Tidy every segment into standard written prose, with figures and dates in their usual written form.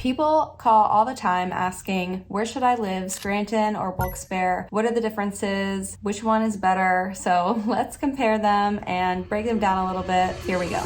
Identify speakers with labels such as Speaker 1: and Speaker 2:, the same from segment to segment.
Speaker 1: People call all the time asking, where should I live, Scranton or Wilkes Barre? What are the differences? Which one is better? So let's compare them and break them down a little bit. Here we go.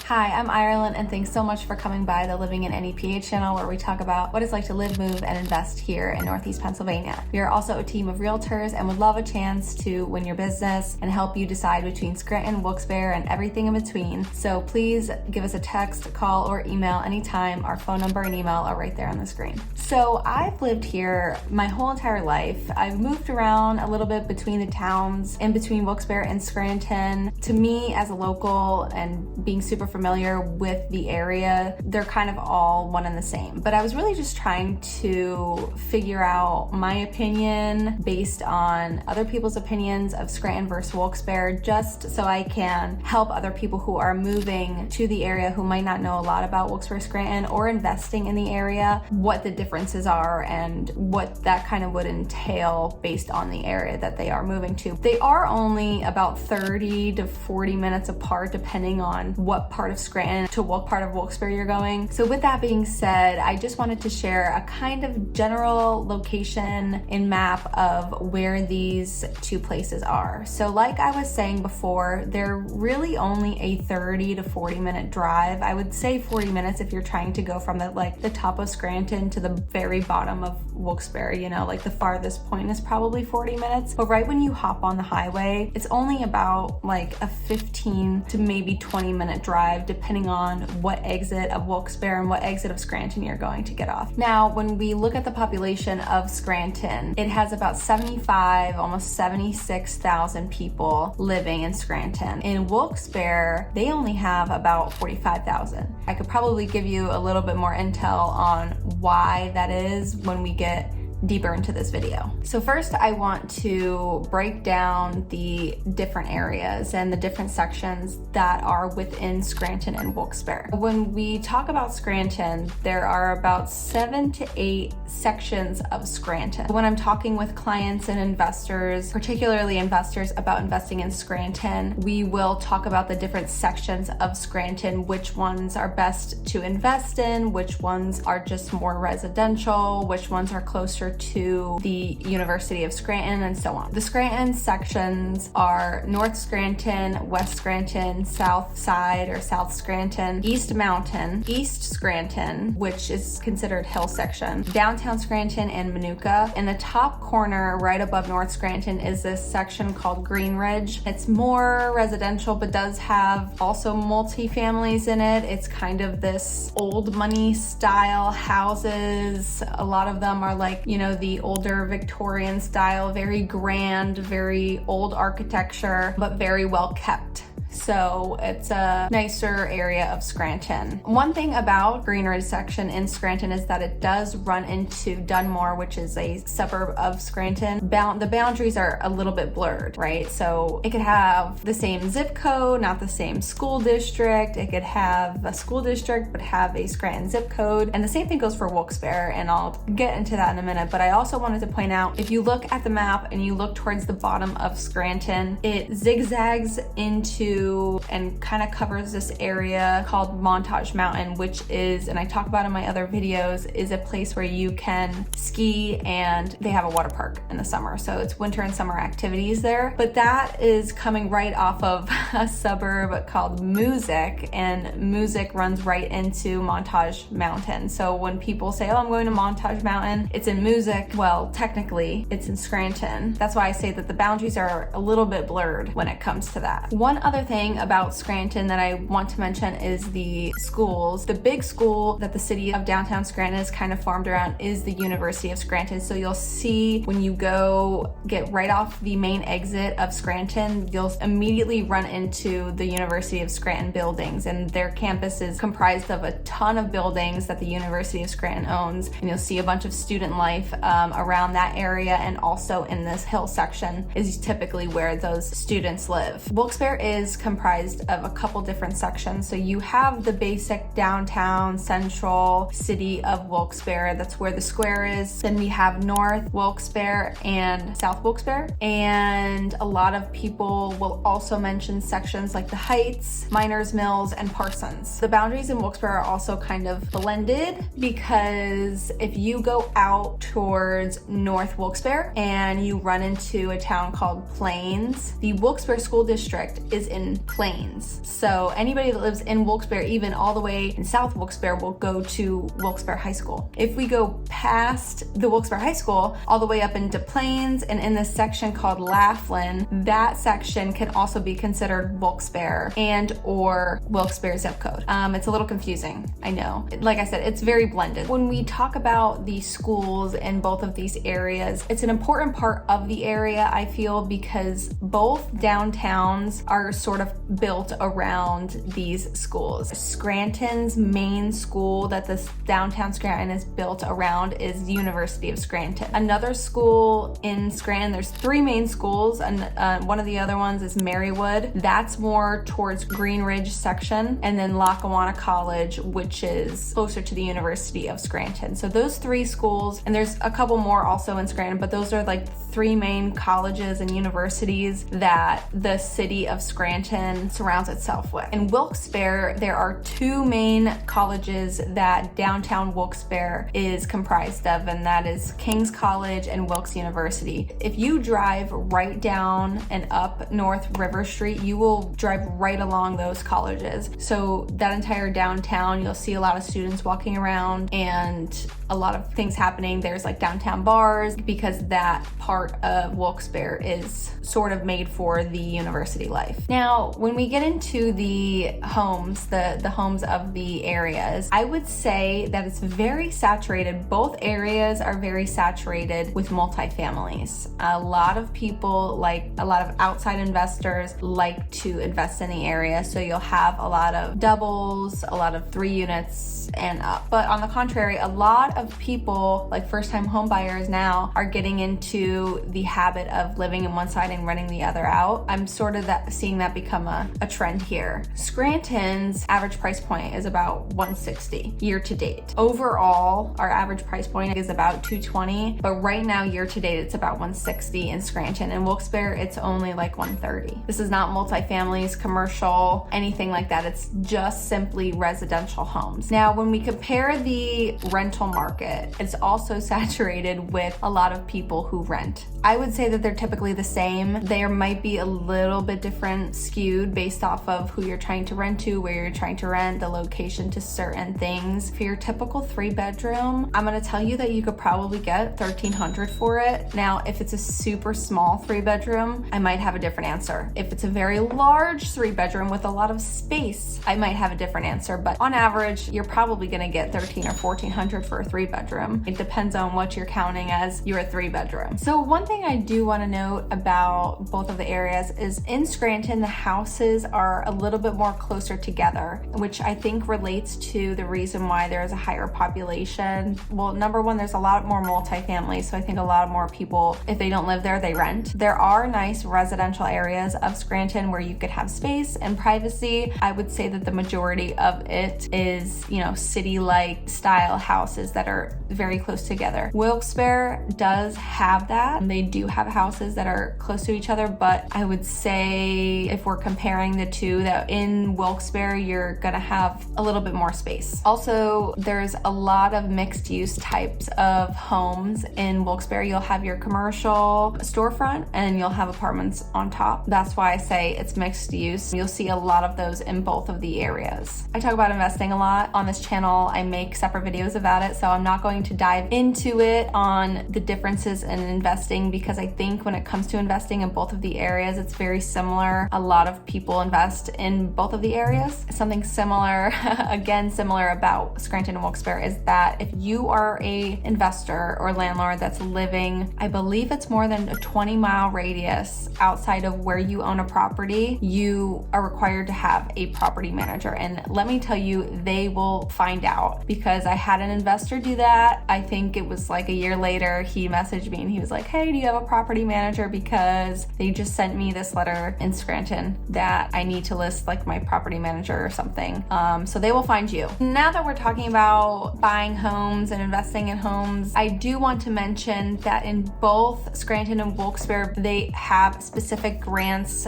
Speaker 1: Hi, I'm Irelyn, and thanks so much for coming by the Living in NEPA channel, where we talk about what it's like to live, move, and invest here in Northeast Pennsylvania. We are also a team of realtors and would love a chance to win your business and help you decide between Scranton, Wilkes Barre, and everything in between. So please give us a text, call, or email anytime. Our phone number and email are right there on the screen. So I've lived here my whole entire life. I've moved around a little bit between the towns, in between Wilkes Barre and Scranton. To me, as a local and being super familiar with the area, they're kind of all one and the same. But I was really just trying to figure out my opinion based on other people's opinions of Scranton versus Wilkes Barre, just so I can help other people who are moving to the area who might not know a lot about Wilkes Barre, Scranton, or investing in the area, what the differences are and what that kind of would entail based on the area that they are moving to. They are only about 30 to 40 minutes apart, depending on what part of Scranton to what part of Wilkes Barre you're going. So with that being said, I just wanted to share a kind of general location and map of where these two places are. So like I was saying before, they're really only a 30 to 40 minute drive. I would say 40 minutes if you're trying to go from the top of Scranton to the very bottom of Wilkes Barre, like the farthest point is probably 40 minutes. But right when you hop on the highway, it's only about like a 15 to maybe 20 minute drive, depending on what exit of Wilkes Barre and what exit of Scranton you're going to get off. Now, when we look at the population of Scranton, it has about 75, almost 76,000 people living in Scranton. In Wilkes Barre, they only have about 45,000. I could probably give you a little bit more intel on why that is when we get deeper into this video. So first, I want to break down the different areas and the different sections that are within Scranton and Wilkes Barre. When we talk about Scranton, there are about 7 to 8 sections of Scranton. When I'm talking with clients and investors, particularly investors, about investing in Scranton, we will talk about the different sections of Scranton, which ones are best to invest in, which ones are just more residential, which ones are closer to the University of Scranton, and so on. The Scranton sections are North Scranton, West Scranton, South Side or South Scranton, East Mountain, East Scranton, which is considered hill section, Downtown Scranton, and Minooka. In the top corner, right above North Scranton, is this section called Green Ridge. It's more residential, but does have also multifamilies in it. It's kind of this old money style houses. A lot of them are like, the older Victorian style, very grand, very old architecture, but very well kept. So it's a nicer area of Scranton. One thing about Green Ridge section in Scranton is that it does run into Dunmore, which is a suburb of Scranton. The boundaries are a little bit blurred, right? So it could have the same zip code, not the same school district. It could have a school district, but have a Scranton zip code. And the same thing goes for Wilkes Barre, and I'll get into that in a minute. But I also wanted to point out, if you look at the map and you look towards the bottom of Scranton, it zigzags into and kind of covers this area called Montage Mountain, which is, and I talk about in my other videos, is a place where you can ski, and they have a water park in the summer. So it's winter and summer activities there. But that is coming right off of a suburb called Music, and Music runs right into Montage Mountain. So when people say, oh, I'm going to Montage Mountain, it's in Music. Well, technically it's in Scranton. That's why I say that the boundaries are a little bit blurred when it comes to that. One other thing about Scranton that I want to mention is the schools. The big school that the city of downtown Scranton is kind of formed around is the University of Scranton. So you'll see when you go get right off the main exit of Scranton, you'll immediately run into the University of Scranton buildings, and their campus is comprised of a ton of buildings that the University of Scranton owns, and you'll see a bunch of student life around that area, and also in this hill section is typically where those students live. Wilkes Barre is comprised of a couple different sections. So you have the basic downtown central city of Wilkes-Barre. That's where the square is. Then we have North Wilkes-Barre and South Wilkes-Barre. And a lot of people will also mention sections like the Heights, Miners Mills, and Parsons. The boundaries in Wilkes-Barre are also kind of blended because if you go out towards North Wilkes-Barre and you run into a town called Plains, the Wilkes-Barre School District is in Plains. So anybody that lives in Wilkes-Barre, even all the way in South Wilkes-Barre, will go to Wilkes-Barre High School. If we go past the Wilkes-Barre High School all the way up into Plains and in this section called Laughlin, that section can also be considered Wilkes-Barre and or Wilkes-Barre zip code. It's a little confusing, I know. Like I said, it's very blended. When we talk about the schools in both of these areas, it's an important part of the area, I feel, because both downtowns are sort of built around these schools. Scranton's main school that this downtown Scranton is built around is the University of Scranton. Another school in Scranton, there's 3 main schools, and one of the other ones is Marywood. That's more towards Green Ridge section, and then Lackawanna College, which is closer to the University of Scranton. So those 3 schools, and there's a couple more also in Scranton, but those are like 3 main colleges and universities that the city of Scranton surrounds itself with. In Wilkes-Barre, there are 2 main colleges that downtown Wilkes-Barre is comprised of, and that is King's College and Wilkes University. If you drive right down and up North River Street, you will drive right along those colleges. So that entire downtown, you'll see a lot of students walking around and a lot of things happening. There's like downtown bars because that part of Wilkes-Barre is sort of made for the university life. Now, when we get into the homes, the homes of the areas, I would say that it's very saturated. Both areas are very saturated with multifamilies. A lot of people, like a lot of outside investors, like to invest in the area. So you'll have a lot of doubles, a lot of 3 units and up. But on the contrary, a lot of people, like first-time home buyers now, are getting into the habit of living in one side and renting the other out. I'm sort of seeing that become a trend here. Scranton's average price point is about $160 year to date. Overall, our average price point is about $220, but right now year to date it's about $160 in Scranton. In Wilkes-Barre, it's only like $130. This is not multifamilies, commercial, anything like that. It's just simply residential homes. Now, when we compare the rental market, it's also saturated with a lot of people who rent. I would say that they're typically the same. There might be a little bit different skewed based off of who you're trying to rent to, where you're trying to rent, the location to certain things. For your typical 3-bedroom, I'm gonna tell you that you could probably get $1,300 for it. Now, if it's a super small 3-bedroom, I might have a different answer. If it's a very large 3-bedroom with a lot of space, I might have a different answer. But on average, you're probably gonna get $1,300 or $1,400 for a 3-bedroom. It depends on what you're counting as your 3-bedroom. So one thing I do want to note about both of the areas is in Scranton, the houses are a little bit more closer together, which I think relates to the reason why there is a higher population. Well, number one, there's a lot more multifamily, so I think a lot more people, if they don't live there, they rent. There are nice residential areas of Scranton where you could have space and privacy. I would say that the majority of it is, city-like style houses that are very close together. Wilkes-Barre does have that. They do have houses that are close to each other, but I would say if we're comparing the two, that in Wilkes-Barre, you're gonna have a little bit more space. Also, there's a lot of mixed use types of homes in Wilkes-Barre. You'll have your commercial storefront and you'll have apartments on top. That's why I say it's mixed use. You'll see a lot of those in both of the areas. I talk about investing a lot on this channel. I make separate videos about it, so I'm not going to dive into it on the differences in investing because I think when it comes to investing in both of the areas, it's very similar. A lot of people invest in both of the areas. Something similar, again, similar about Scranton and Wilkes-Barre is that if you are a investor or landlord that's living, I believe it's more than a 20-mile radius outside of where you own a property, you are required to have a property manager. And let me tell you, they will find out because I had an investor do that. I think it was like a year later, he messaged me and he was like, hey, do you have a property manager? Because they just sent me this letter in Scranton person that I need to list, like my property manager or something. So they will find you. Now that we're talking about buying homes and investing in homes, I do want to mention that in both Scranton and Wilkes Barre, they have specific grants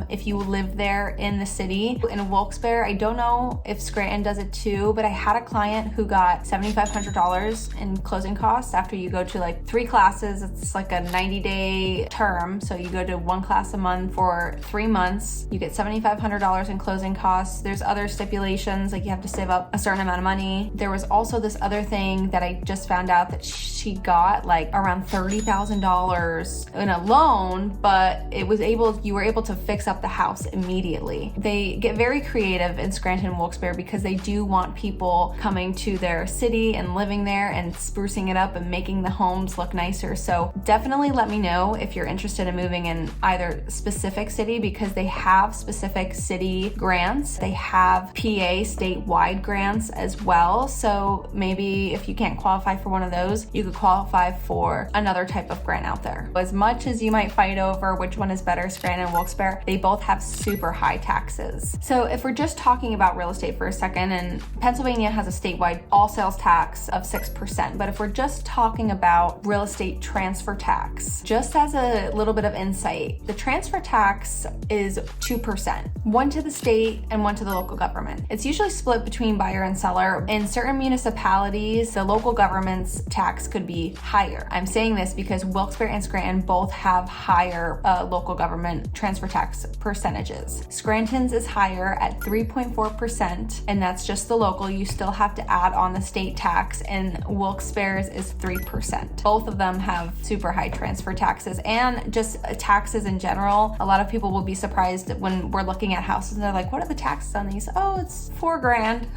Speaker 1: if you live there in the city. In Wilkes Barre, I don't know if Scranton does it too, but I had a client who got $7,500 in closing costs after you go to like 3 classes. It's like a 90-day term. So you go to 1 class a month for 3 months. You get $7,500 in closing costs. There's other stipulations, like you have to save up a certain amount of money. There was also this other thing that I just found out that she got like around $30,000 in a loan, but you were able to fix up the house immediately. They get very creative in Scranton and Wilkes Barre because they do want people coming to their city and living there and sprucing it up and making the homes look nicer. So definitely let me know if you're interested in moving in either specific city, because they have specific city grants. They have PA statewide grants as well. So maybe if you can't qualify for one of those, you could qualify for another type of grant out there. As much as you might fight over which one is better, Scranton and Wilkes Barre, they both have super high taxes. So if we're just talking about real estate for a second, and Pennsylvania has a statewide all sales tax of 6%, but if we're just talking about real estate transfer tax, just as a little bit of insight, the transfer tax is 2%, one to the state and one to the local government. It's usually split between buyer and seller. In certain municipalities, the local government's tax could be higher. I'm saying this because Wilkes-Barre and Scranton both have higher local government transfer tax percentages. Scranton's is higher at 3.4%, and that's just the local. You still have to add on the state tax, and Wilkes-Barre's is 3%. Both of them have super high transfer taxes, and just taxes in general. A lot of people will be surprised when we're looking at houses and they're like, what are the taxes on these? Oh, it's $4,000.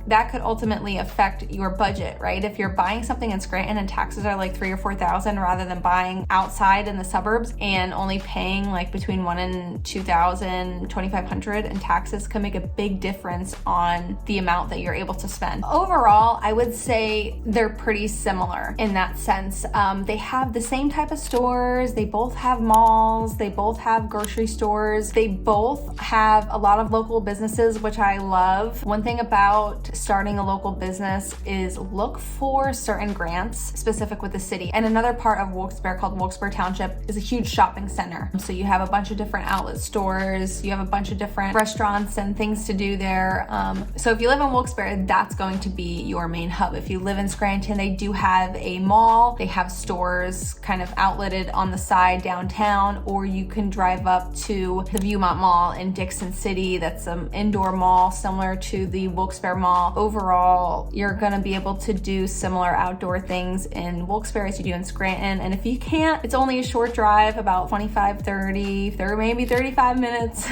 Speaker 1: That could ultimately affect your budget, right? If you're buying something in Scranton and taxes are like $3,000 or $4,000 rather than buying outside in the suburbs and only paying like between $1,000 and $2,000, $2,500 in taxes, can make a big difference on the amount that you're able to spend. Overall, I would say they're pretty similar in that sense. They have the same type of stores. They both have malls. They both have grocery stores. They both have a lot of local businesses, which I love. One thing about starting a local business is look for certain grants specific with the city. And another part of Wilkes-Barre called Wilkes-Barre Township is a huge shopping center. So you have a bunch of different outlet stores. You have a bunch of different restaurants and things to do there. So if you live in Wilkes-Barre, that's going to be your main hub. If you live in Scranton, they do have a mall. They have stores kind of outletted on the side downtown, or you can drive up to the Viewmont Mall in Dixon City. That's an indoor mall similar to the Wilkes-Barre Mall. Overall, you're going to be able to do similar outdoor things in Wilkes-Barre as you do in Scranton. And if you can't, it's only a short drive, about 25, 30, maybe 35 minutes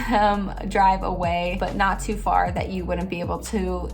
Speaker 1: drive away, but not too far that you wouldn't be able to,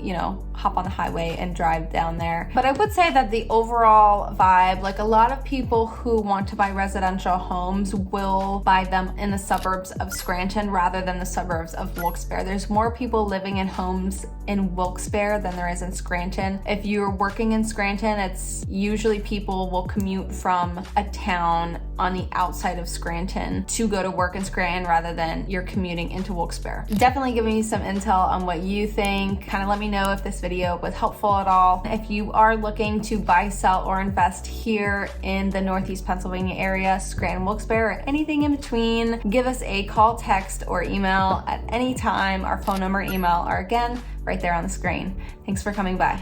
Speaker 1: hop on the highway and drive down there. But I would say that the overall vibe, like a lot of people who want to buy residential homes will buy them in the suburbs of Scranton rather than the suburbs of Wilkes-Barre. There's more people living in homes in Wilkes-Barre than there is in Scranton. If you're working in Scranton, it's usually people will commute from a town on the outside of Scranton to go to work in Scranton rather than you're commuting into Wilkes-Barre. Definitely give me some intel on what you think. Kind of let me know if this video was helpful at all. If you are looking to buy, sell, or invest here in the Northeast Pennsylvania area, Scranton, Wilkes-Barre, or anything in between, give us a call, text, or email at any time. Our phone number, email are again right there on the screen. Thanks for coming by.